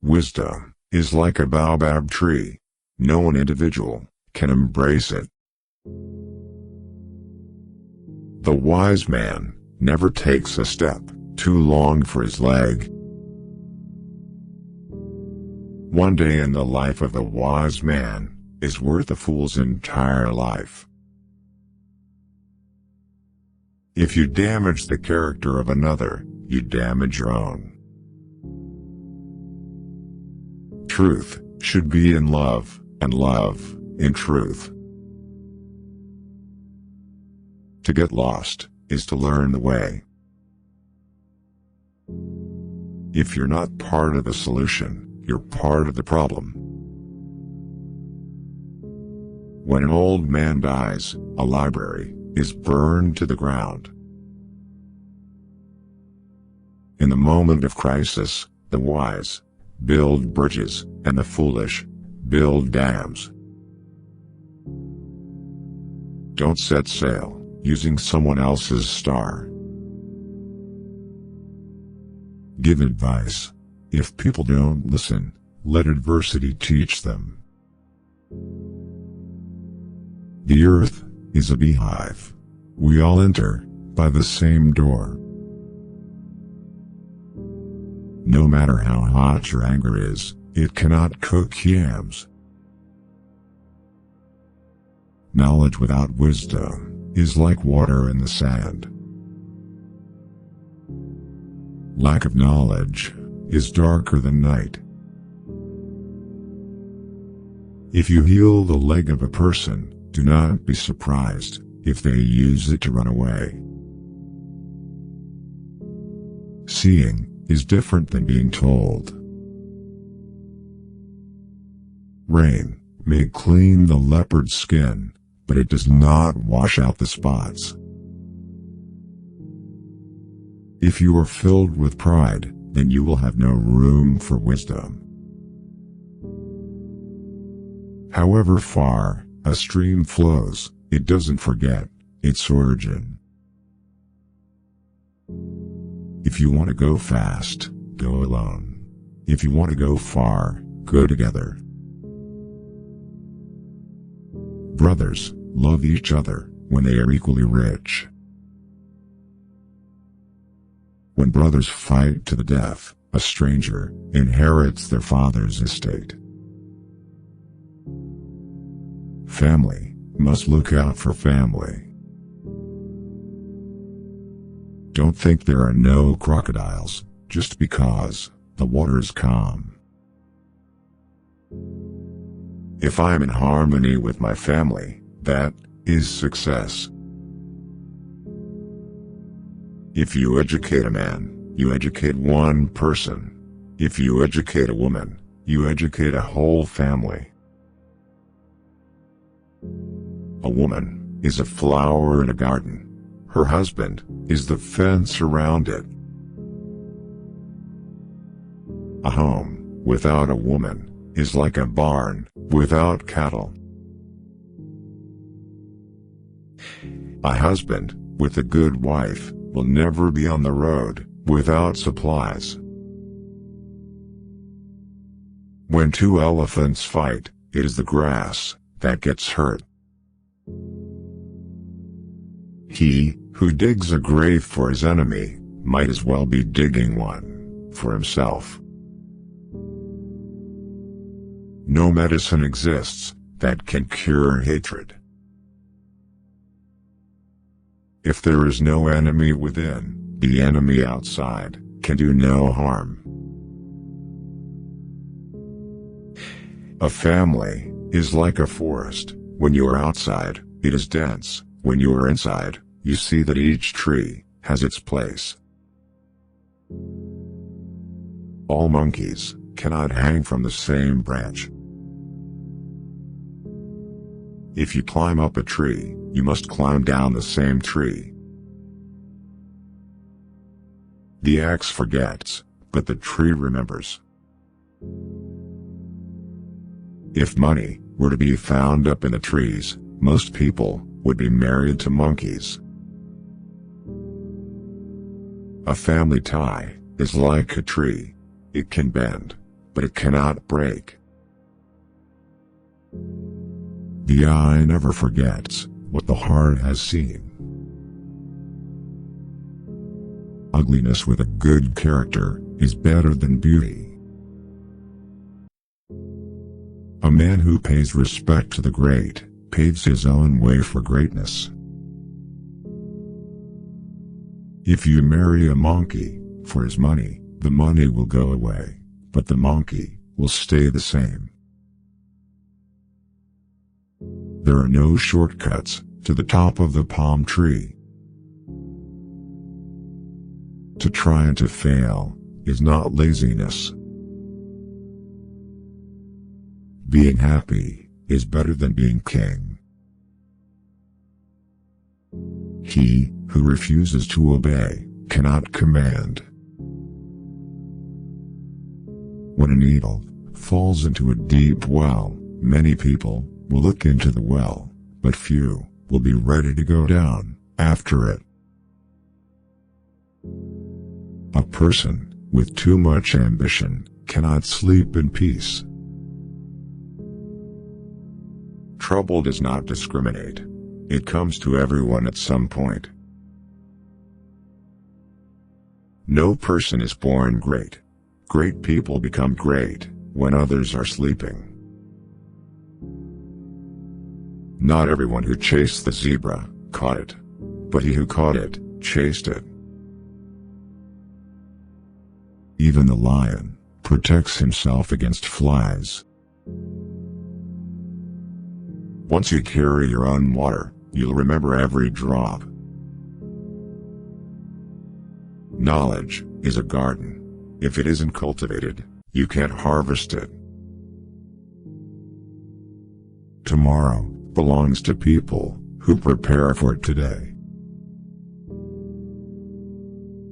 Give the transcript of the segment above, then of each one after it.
Wisdom is like a baobab tree. No one individual can embrace it. The wise man never takes a step too long for his leg. One day in the life of a wise man is worth a fool's entire life. If you damage the character of another, you damage your own. Truth should be in love, and love in truth. To get lost is to learn the way. If you're not part of the solution, you're part of the problem. When an old man dies, a library is burned to the ground. In the moment of crisis, the wise build bridges, and the foolish build dams. Don't set sail using someone else's star. Give advice. If people don't listen, let adversity teach them. The earth is a beehive. We all enter by the same door. No matter how hot your anger is, it cannot cook yams. Knowledge without wisdom is like water in the sand. Lack of knowledge is darker than night. If you heal the leg of a person, do not be surprised if they use it to run away. Seeing is different than being told. Rain may clean the leopard's skin, but it does not wash out the spots. If you are filled with pride, then you will have no room for wisdom. However far a stream flows, it doesn't forget its origin. If you want to go fast, go alone. If you want to go far, go together. Brothers love each other when they are equally rich. When brothers fight to the death, a stranger inherits their father's estate. Family must look out for family. Don't think there are no crocodiles just because the water is calm. If I'm in harmony with my family, that is success. If you educate a man, you educate one person. If you educate a woman, you educate a whole family. A woman is a flower in a garden. Her husband is the fence around it. A home without a woman is like a barn without cattle. A husband with a good wife will never be on the road without supplies. When two elephants fight, it is the grass that gets hurt. He who digs a grave for his enemy might as well be digging one for himself. No medicine exists that can cure hatred. If there is no enemy within, the enemy outside can do no harm. A family is like a forest. When you are outside, it is dense. When you are inside, you see that each tree has its place. All monkeys cannot hang from the same branch. If you climb up a tree, you must climb down the same tree. The axe forgets, but the tree remembers. If money were to be found up in the trees, most people would be married to monkeys. A family tie is like a tree. It can bend, but it cannot break. The eye never forgets what the heart has seen. Ugliness with a good character is better than beauty. A man who pays respect to the great paves his own way for greatness. If you marry a monkey for his money, the money will go away, but the monkey will stay the same. There are no shortcuts to the top of the palm tree. To try and to fail is not laziness. Being happy is better than being king. He who refuses to obey cannot command. When a needle falls into a deep well, many people will look into the well, but few will be ready to go down after it. A person with too much ambition cannot sleep in peace. Trouble does not discriminate. It comes to everyone at some point. No person is born great. Great people become great when others are sleeping. Not everyone who chased the zebra caught it, but he who caught it chased it. Even the lion protects himself against flies. Once you carry your own water, you'll remember every drop. Knowledge is a garden. If it isn't cultivated, you can't harvest it. Tomorrow belongs to people who prepare for it today.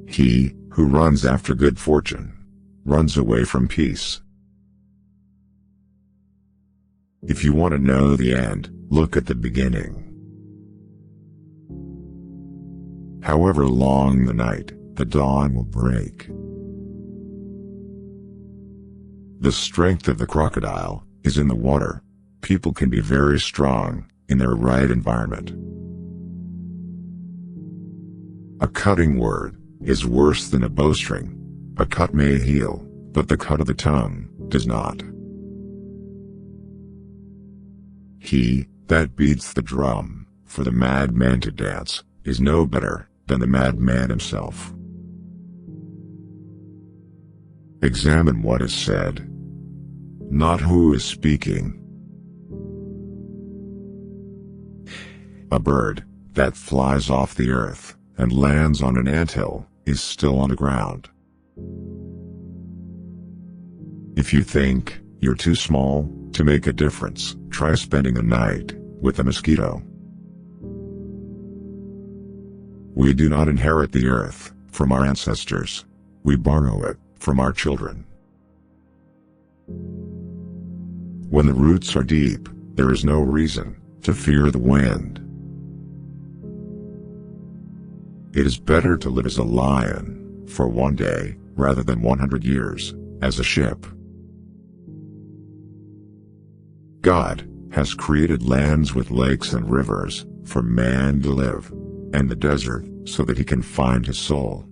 He who runs after good fortune runs away from peace. If you want to know the end, look at the beginning. However long the night, the dawn will break. The strength of the crocodile is in the water. People can be very strong in their right environment. A cutting word is worse than a bowstring. A cut may heal, but the cut of the tongue does not. He that beats the drum for the madman to dance is no better than the madman himself. Examine what is said, not who is speaking. A bird that flies off the earth and lands on an anthill is still on the ground. If you think you're too small to make a difference, try spending a night with a mosquito. We do not inherit the earth from our ancestors. We borrow it from our children. When the roots are deep, there is no reason to fear the wind. It is better to live as a lion for one day rather than 100 years as a ship. God has created lands with lakes and rivers for man to live, and the desert so that he can find his soul.